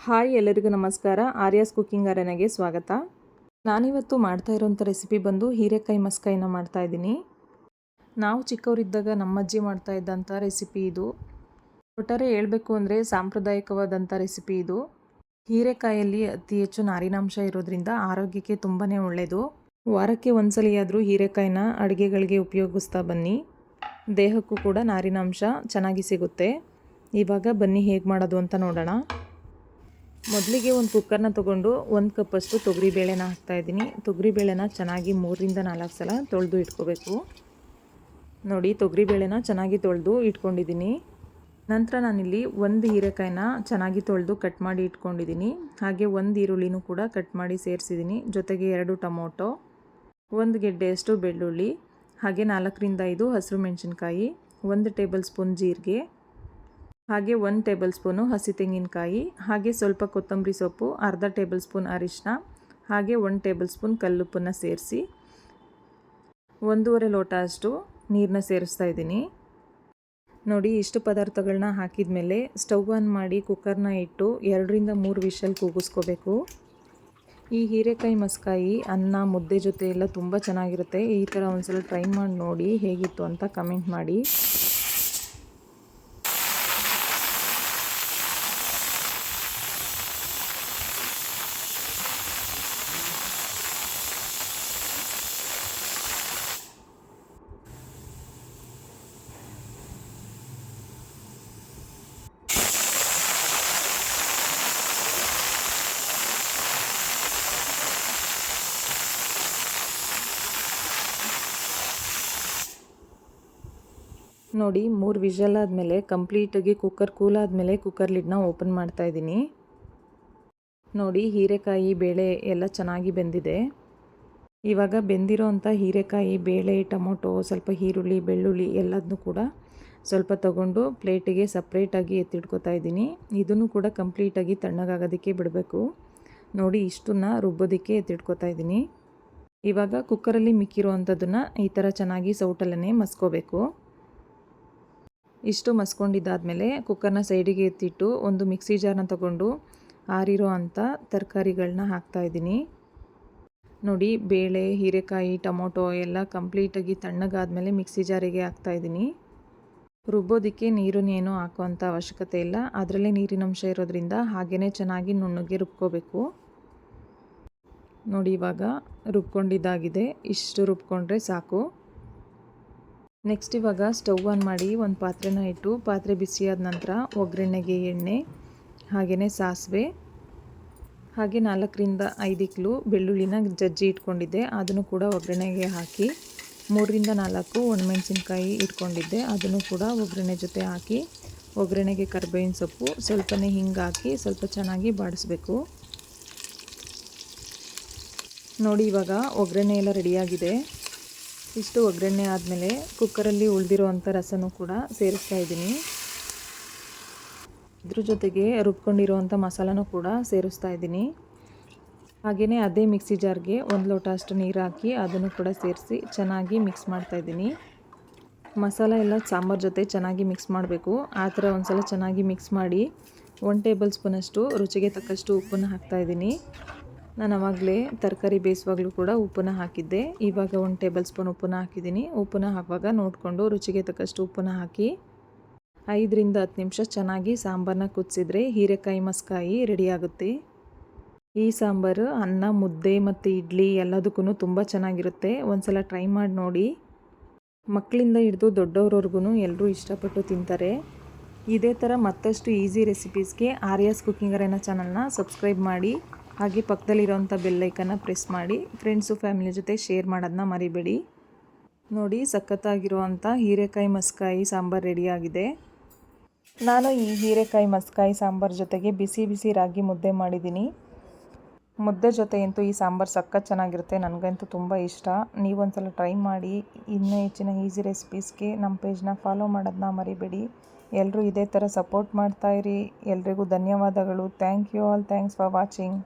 Hi, ಎಲ್ಲರಿಗೂ ನಮಸ್ಕಾರ. Aryas cooking ಅರೇನಾಗೆ ಸ್ವಾಗತ. ನಾನಿವತ್ತು ಮಾಡ್ತಾ ಇರೋಂಥ ರೆಸಿಪಿ ಬಂದು ಹೀರೆಕಾಯಿ ಮಸ್ಕಾಯಿನ ಮಾಡ್ತಾ ಇದ್ದೀನಿ. ನಾವು ಚಿಕ್ಕವರಿದ್ದಾಗ ನಮ್ಮಜ್ಜಿ ಮಾಡ್ತಾ ಇದ್ದಂಥ ರೆಸಿಪಿ ಇದು. ಒಟ್ಟಾರೆ ಹೇಳಬೇಕು ಅಂದರೆ ಸಾಂಪ್ರದಾಯಿಕವಾದಂಥ ರೆಸಿಪಿ ಇದು. ಹೀರೆಕಾಯಲ್ಲಿ ಅತಿ ಹೆಚ್ಚು ನಾರಿನಾಂಶ ಇರೋದ್ರಿಂದ ಆರೋಗ್ಯಕ್ಕೆ ತುಂಬಾ ಒಳ್ಳೆಯದು. ವಾರಕ್ಕೆ ಒಂದ್ಸಲಿಯಾದರೂ ಹೀರೆಕಾಯಿನ ಅಡುಗೆಗಳಿಗೆ ಉಪಯೋಗಿಸ್ತಾ ಬನ್ನಿ. ದೇಹಕ್ಕೂ ಕೂಡ ನಾರಿನಾಂಶ ಚೆನ್ನಾಗಿ ಸಿಗುತ್ತೆ. ಇವಾಗ ಬನ್ನಿ ಹೇಗೆ ಮಾಡೋದು ಅಂತ ನೋಡೋಣ. ಮೊದಲಿಗೆ ಒಂದು ಕುಕ್ಕರ್ನ ತೊಗೊಂಡು 1 ಕಪ್ಪಷ್ಟು ತೊಗರಿಬೇಳೆನ ಹಾಕ್ತಾಯಿದ್ದೀನಿ. ತೊಗರಿಬೇಳೆನ ಚೆನ್ನಾಗಿ 3ರಿಂದ 4 ಸಲ ತೊಳೆದು ಇಟ್ಕೋಬೇಕು. ನೋಡಿ, ತೊಗರಿಬೇಳೆನ ಚೆನ್ನಾಗಿ ತೊಳೆದು ಇಟ್ಕೊಂಡಿದ್ದೀನಿ. ನಂತರ ನಾನಿಲ್ಲಿ 1 ಹೀರೆಕಾಯಿನ ಚೆನ್ನಾಗಿ ತೊಳೆದು ಕಟ್ ಮಾಡಿ ಇಟ್ಕೊಂಡಿದ್ದೀನಿ. ಹಾಗೆ 1 ಈರುಳ್ಳಿನೂ ಕೂಡ ಕಟ್ ಮಾಡಿ ಸೇರಿಸಿದ್ದೀನಿ. ಜೊತೆಗೆ 2 ಟೊಮೊಟೊ, 1 ಗೆಡ್ಡೆಯಷ್ಟು ಬೆಳ್ಳುಳ್ಳಿ, ಹಾಗೆ 4ರಿಂದ 5 ಹಸಿರು ಮೆಣಸಿನ್ಕಾಯಿ, 1 ಟೇಬಲ್ ಸ್ಪೂನ್ ಜೀರಿಗೆ, ಹಾಗೆ 1 ಟೇಬಲ್ ಸ್ಪೂನು ಹಸಿ ತೆಂಗಿನಕಾಯಿ, ಹಾಗೆ ಸ್ವಲ್ಪ ಕೊತ್ತಂಬರಿ ಸೊಪ್ಪು, ಅರ್ಧ ಟೇಬಲ್ ಸ್ಪೂನ್ ಅರಿಶಿನ, ಹಾಗೆ 1 ಟೇಬಲ್ ಸ್ಪೂನ್ ಕಲ್ಲುಪ್ಪನ್ನು ಸೇರಿಸಿ 1.5 ಲೋಟ ಅಷ್ಟು ನೀರನ್ನ ಸೇರಿಸ್ತಾ ಇದ್ದೀನಿ. ನೋಡಿ, ಇಷ್ಟು ಪದಾರ್ಥಗಳನ್ನ ಹಾಕಿದ ಮೇಲೆ ಸ್ಟವ್ ಆನ್ ಮಾಡಿ ಕುಕ್ಕರ್ನ ಇಟ್ಟು 2ರಿಂದ 3 ವಿಷಲ್ ಕೂಗಿಸ್ಕೋಬೇಕು. ಈ ಹೀರೆಕಾಯಿ ಮಸ್ಕಾಯಿ ಅನ್ನ ಮುದ್ದೆ ಜೊತೆ ಎಲ್ಲ ತುಂಬ ಚೆನ್ನಾಗಿರುತ್ತೆ. ಈ ಥರ ಒಂದ್ಸಲ ಟ್ರೈ ಮಾಡಿ ನೋಡಿ ಹೇಗಿತ್ತು ಅಂತ ಕಮೆಂಟ್ ಮಾಡಿ. ನೋಡಿ, 3 ವಿಷಲ್ ಆದಮೇಲೆ ಕಂಪ್ಲೀಟಾಗಿ ಕುಕ್ಕರ್ ಕೂಲ್ ಆದಮೇಲೆ ಕುಕ್ಕರ್ ಲಿಡ್ನ ಓಪನ್ ಮಾಡ್ತಾ ಇದ್ದೀನಿ. ನೋಡಿ, ಹೀರೆಕಾಯಿ ಬೇಳೆ ಎಲ್ಲ ಚೆನ್ನಾಗಿ ಬೆಂದಿದೆ. ಇವಾಗ ಬೆಂದಿರೋ ಅಂಥ ಹೀರೆಕಾಯಿ ಬೇಳೆ, ಟೊಮೊಟೊ, ಸ್ವಲ್ಪ ಈರುಳ್ಳಿ, ಬೆಳ್ಳುಳ್ಳಿ ಎಲ್ಲದನ್ನೂ ಕೂಡ ಸ್ವಲ್ಪ ತಗೊಂಡು ಪ್ಲೇಟಿಗೆ ಸಪ್ರೇಟಾಗಿ ಎತ್ತಿಟ್ಕೊತಾ ಇದ್ದೀನಿ. ಇದನ್ನು ಕೂಡ ಕಂಪ್ಲೀಟಾಗಿ ತಣ್ಣಗಾಗೋದಕ್ಕೆ ಬಿಡಬೇಕು. ನೋಡಿ, ಇಷ್ಟನ್ನು ರುಬ್ಬೋದಕ್ಕೆ ಎತ್ತಿಟ್ಕೊತಾ ಇದ್ದೀನಿ. ಇವಾಗ ಕುಕ್ಕರಲ್ಲಿ ಮಿಕ್ಕಿರೋ ಅಂಥದ್ದನ್ನು ಈ ಥರ ಚೆನ್ನಾಗಿ ಸೌಟಲ್ಲೇ ಮಸ್ಕೋಬೇಕು. ಇಷ್ಟು ಮಸ್ಕೊಂಡಿದ್ದಾದಮೇಲೆ ಕುಕ್ಕರ್ನ ಸೈಡಿಗೆ ಎತ್ತಿಟ್ಟು ಒಂದು ಮಿಕ್ಸಿ ಜಾರ್ನ ತಗೊಂಡು ಆರಿರೋ ಅಂಥ ತರಕಾರಿಗಳನ್ನ ಹಾಕ್ತಾಯಿದ್ದೀನಿ. ನೋಡಿ, ಬೇಳೆ, ಹೀರೆಕಾಯಿ, ಟೊಮೊಟೊ ಎಲ್ಲ ಕಂಪ್ಲೀಟಾಗಿ ತಣ್ಣಗಾದಮೇಲೆ ಮಿಕ್ಸಿ ಜಾರಿಗೆ ಹಾಕ್ತಾಯಿದ್ದೀನಿ. ರುಬ್ಬೋದಕ್ಕೆ ನೀರನ್ನೇನು ಹಾಕುವಂಥ ಅವಶ್ಯಕತೆ ಇಲ್ಲ. ಅದರಲ್ಲೇ ನೀರಿನಂಶ ಇರೋದ್ರಿಂದ ಹಾಗೇ ಚೆನ್ನಾಗಿ ನುಣ್ಣಗೆ ರುಬ್ಕೋಬೇಕು. ನೋಡಿ, ಇವಾಗ ರುಬ್ಕೊಂಡಿದ್ದಾಗಿದೆ. ಇಷ್ಟು ರುಬ್ಕೊಂಡ್ರೆ ಸಾಕು. ನೆಕ್ಸ್ಟ್ ಇವಾಗ ಸ್ಟವ್ ಆನ್ ಮಾಡಿ ಒಂದು ಪಾತ್ರೆನ ಇಟ್ಟು ಪಾತ್ರೆ ಬಿಸಿಯಾದ ನಂತರ ಒಗ್ಗರಣೆಗೆ ಎಣ್ಣೆ, ಹಾಗೆಯೇ ಸಾಸಿವೆ, ಹಾಗೆ 4ರಿಂದ 5 ಇಕ್ಲು ಬೆಳ್ಳುಳ್ಳಿನ ಜಜ್ಜಿ ಇಟ್ಕೊಂಡಿದ್ದೆ, ಅದನ್ನು ಕೂಡ ಒಗ್ಗರಣೆಗೆ ಹಾಕಿ 3ರಿಂದ 4 ಒಣಮೆಣಸಿನ್ಕಾಯಿ ಇಟ್ಕೊಂಡಿದ್ದೆ, ಅದನ್ನು ಕೂಡ ಒಗ್ಗರಣೆ ಜೊತೆ ಹಾಕಿ ಒಗ್ಗರಣೆಗೆ ಕರಿಬೇವಿನ ಸೊಪ್ಪು, ಸ್ವಲ್ಪನೇ ಹಿಂಗೆ ಹಾಕಿ ಸ್ವಲ್ಪ ಚೆನ್ನಾಗಿ ಬಾಡಿಸ್ಬೇಕು. ನೋಡಿ, ಇವಾಗ ಒಗ್ಗರಣೆ ಎಲ್ಲ ರೆಡಿಯಾಗಿದೆ. ಇಷ್ಟು ಒಗ್ಗರಣೆ ಆದಮೇಲೆ ಕುಕ್ಕರಲ್ಲಿ ಉಳಿದಿರೋ ಅಂಥ ರಸನೂ ಕೂಡ ಸೇರಿಸ್ತಾ ಇದ್ದೀನಿ. ಇದ್ರ ಜೊತೆಗೆ ರುಬ್ಕೊಂಡಿರೋವಂಥ ಮಸಾಲನೂ ಕೂಡ ಸೇರಿಸ್ತಾ ಇದ್ದೀನಿ. ಹಾಗೆಯೇ ಅದೇ ಮಿಕ್ಸಿ ಜಾರ್ಗೆ 1 ಲೋಟ ಅಷ್ಟು ನೀರು ಹಾಕಿ ಅದನ್ನು ಕೂಡ ಸೇರಿಸಿ ಚೆನ್ನಾಗಿ ಮಿಕ್ಸ್ ಮಾಡ್ತಾಯಿದ್ದೀನಿ. ಮಸಾಲ ಎಲ್ಲ ಸಾಂಬಾರು ಜೊತೆ ಚೆನ್ನಾಗಿ ಮಿಕ್ಸ್ ಮಾಡಬೇಕು. ಆ ಥರ ಒಂದು ಸಲ ಚೆನ್ನಾಗಿ ಮಿಕ್ಸ್ ಮಾಡಿ 1 ಟೇಬಲ್ ಸ್ಪೂನಷ್ಟು ರುಚಿಗೆ ತಕ್ಕಷ್ಟು ಉಪ್ಪನ್ನು ಹಾಕ್ತಾಯಿದ್ದೀನಿ. ನಾನು ಆವಾಗಲೇ ತರಕಾರಿ ಬೇಯಿಸುವಾಗಲೂ ಕೂಡ ಉಪ್ಪನ್ನು ಹಾಕಿದ್ದೆ. ಇವಾಗ 1 ಟೇಬಲ್ ಸ್ಪೂನ್ ಉಪ್ಪನ್ನು ಹಾಕಿದ್ದೀನಿ. ಉಪ್ಪನ್ನು ಹಾಕುವಾಗ ನೋಡಿಕೊಂಡು ರುಚಿಗೆ ತಕ್ಕಷ್ಟು ಉಪ್ಪನ್ನು ಹಾಕಿ 5ರಿಂದ 10 ನಿಮಿಷ ಚೆನ್ನಾಗಿ ಸಾಂಬಾರನ್ನ ಕುದಿಸಿದ್ರೆ ಹೀರೆಕಾಯಿ ಮಸ್ಕಾಯಿ ರೆಡಿಯಾಗುತ್ತೆ. ಈ ಸಾಂಬಾರು ಅನ್ನ, ಮುದ್ದೆ ಮತ್ತು ಇಡ್ಲಿ ಎಲ್ಲದಕ್ಕೂ ತುಂಬ ಚೆನ್ನಾಗಿರುತ್ತೆ. ಒಂದು ಸಲ ಟ್ರೈ ಮಾಡಿ ನೋಡಿ. ಮಕ್ಕಳಿಂದ ಹಿಡಿದು ದೊಡ್ಡವ್ರವ್ರಿಗೂ ಎಲ್ಲರೂ ಇಷ್ಟಪಟ್ಟು ತಿಂತಾರೆ. ಇದೇ ಥರ ಮತ್ತಷ್ಟು ಈಸಿ ರೆಸಿಪೀಸ್ಗೆ ಆರ್ಯಾಸ್ ಕುಕಿಂಗ್ ಅರೇನಾ ಚಾನಲ್ನ ಸಬ್ಸ್ಕ್ರೈಬ್ ಮಾಡಿ, ಹಾಗೆ ಪಕ್ಕದಲ್ಲಿರೋಂಥ ಬೆಲ್ಲೈಕನ್ನ ಪ್ರೆಸ್ ಮಾಡಿ ಫ್ರೆಂಡ್ಸು ಫ್ಯಾಮಿಲಿ ಜೊತೆ ಶೇರ್ ಮಾಡೋದನ್ನ ಮರಿಬೇಡಿ. ನೋಡಿ, ಸಖತ್ತಾಗಿರುವಂಥ ಹೀರೆಕಾಯಿ ಮಸ್ಕಾಯಿ ಸಾಂಬಾರು ರೆಡಿಯಾಗಿದೆ. ನಾನು ಈ ಹೀರೆಕಾಯಿ ಮಸ್ಕಾಯಿ ಸಾಂಬಾರು ಜೊತೆಗೆ ಬಿಸಿ ಬಿಸಿ ರಾಗಿ ಮುದ್ದೆ ಮಾಡಿದ್ದೀನಿ. ಮುದ್ದೆ ಜೊತೆ ಅಂತೂ ಈ ಸಾಂಬಾರು ಸಖತ್ ಚೆನ್ನಾಗಿರುತ್ತೆ. ನನಗಂತೂ ತುಂಬ ಇಷ್ಟ. ನೀವೊಂದ್ಸಲ ಟ್ರೈ ಮಾಡಿ. ಇನ್ನೂ ಹೆಚ್ಚಿನ ಈಸಿ ರೆಸಿಪೀಸ್ಗೆ ನಮ್ಮ ಪೇಜ್ನ ಫಾಲೋ ಮಾಡೋದನ್ನ ಮರಿಬೇಡಿ. ಎಲ್ಲರೂ ಇದೇ ಥರ ಸಪೋರ್ಟ್ ಮಾಡ್ತಾಯಿರಿ. ಎಲ್ರಿಗೂ ಧನ್ಯವಾದಗಳು. Thank you all. Thanks for watching.